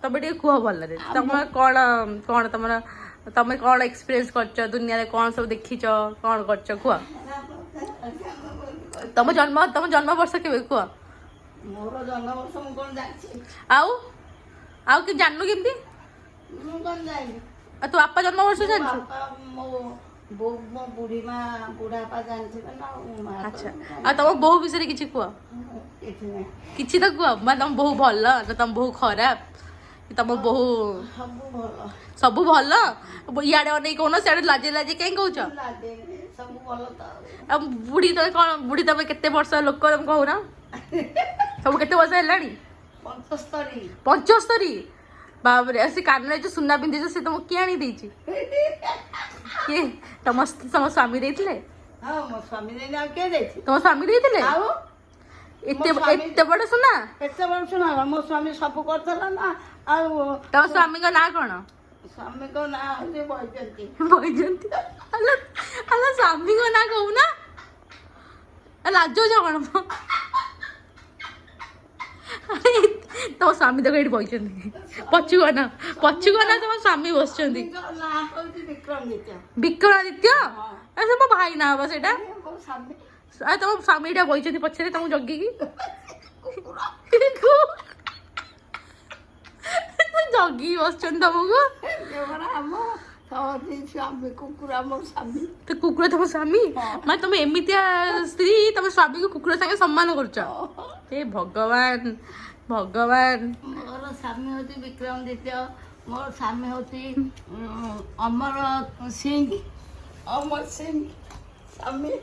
ତମେ ଟିକେ କୁହ ଭଲରେ ତମେ କଣ କଣ ତମର ତମେ କଣ ଏକ୍ସପିରିଏନ୍ସ କରିଛ ଦୁନିଆରେ କଣ ସବୁ ଦେଖିଛ କଣ କରିଛ କୁହ ତମ ଜନ୍ମ ବର୍ଷ କେବେ କୁହ ମୋର ଜନ୍ମବର୍ଷ ମୁଁ କଣ ଜାଣିଛି ଆଉ ଆଉ କି ଜାଣିନୁ କେମିତି ମୁଁ କଣ ଜାଣିଲି ଆଉ ତୋ ବାପା ଜନ୍ମ ବର୍ଷ ଜାଣିଛୁ ବାପା ମୋ ବୋଉ ମୋ ବୁଢୀ ମା ବୁଢା ବାପା ଜାଣିଥିବେ ନା ମା ଆଚ୍ଛା ଆଉ ତମ ବୋଉ ବିଷୟରେ କିଛି କୁହ କିଛି ନାହିଁ କିଛି ତ କୁହ ମାନେ ତମ ବୋଉ ଭଲ ନା ତମ ବୋଉ ଖରାପ ତମ ବୋଉ ସବୁ ଭଲ ସବୁ ଭଲ ଇଆଡେ ଅନେଇ କହୁନ ସିଆଡେ ଲାଜେ ଲାଜେ କାହିଁ କହୁଛ ଲାଗେନି ସବୁ ଭଲ ତ ଆଉ ବୁଢୀ ତମେ କଣ ବୁଢୀ ତମେ କେତେ ବର୍ଷ ଲୋକ ତମେ କହୁନ ସବୁ କେତେ ବର୍ଷ ହେଲାଣି 75 75 ବାବରେ ସେ କାନରେ ଯୋଉ ସୁନା ପିନ୍ଧିଛ ସେ ତମକୁ କିଏ ଆଣି ଦେଇଛି କିଏ ତମ ସ୍ୱାମୀ ଦେଇଥିଲେ ହଁ ମୋ ସ୍ୱାମୀ ଦେଇନି ଆଉ କିଏ ଦେଇଛି ତମ ସ୍ୱାମୀ ଦେଇଥିଲେ ଆଉ ଏତେ ବଡ ସୁନା କେତେ ବଡ ଶୁଣା ମୋ ସ୍ୱାମୀ ସବୁ କରିଥିଲା ନା ଆଉ ତମ ସ୍ୱାମୀଙ୍କ ନାଁ କଣ ସ୍ୱାମୀଙ୍କ ନାଁ ହଉଛି ବୈଜନ୍ତୀ ବୈଜନ୍ତୀ ଆଲୋ ସ୍ୱାମୀଙ୍କ ନାଁ କହୁନା ଲାଜ କଣ ତମ ସ୍ୱାମୀ ଦେଖ ଏଇଠି ବଇଛନ୍ତି ପଛୁଆ ନା ତମ ସ୍ୱାମୀ ବସିଛନ୍ତି ନାଁ ହଉଛି ବିକ୍ରମାଦିତ୍ୟ ବିକ୍ରମାଦିତ୍ୟ ସେ ମୋ ଭାଇ ନା ହବ ସେଇଟା ମୋ ସ୍ୱାମୀ ଆଉ ତମ ସ୍ୱାମୀ ଏଇଟା ବଇଛନ୍ତି ପଛରେ ତମକୁ ଜଗିକି ଜଗିକି ବସିଛନ୍ତି ତମକୁ ଆମ ସ୍ୱାମୀ କୁକୁର ଆମ ସ୍ୱାମୀ ତ କୁକୁର ତମ ସ୍ୱାମୀ ମାନେ ତମେ ଏମିତିଆ ସ୍ତ୍ରୀ ତମ ସ୍ୱାମୀକୁ କୁକୁର ସାଙ୍ଗେ ସମ୍ମାନ କରୁଛ ଏ ଭଗବାନ ଭଗବାନ ମୋର ସ୍ୱାମୀ ହଉଛି ବିକ୍ରମାଦିତ୍ୟ ମୋର ସ୍ୱାମୀ ହଉଛି ଅମର ସିଂ ସ୍ୱାମୀ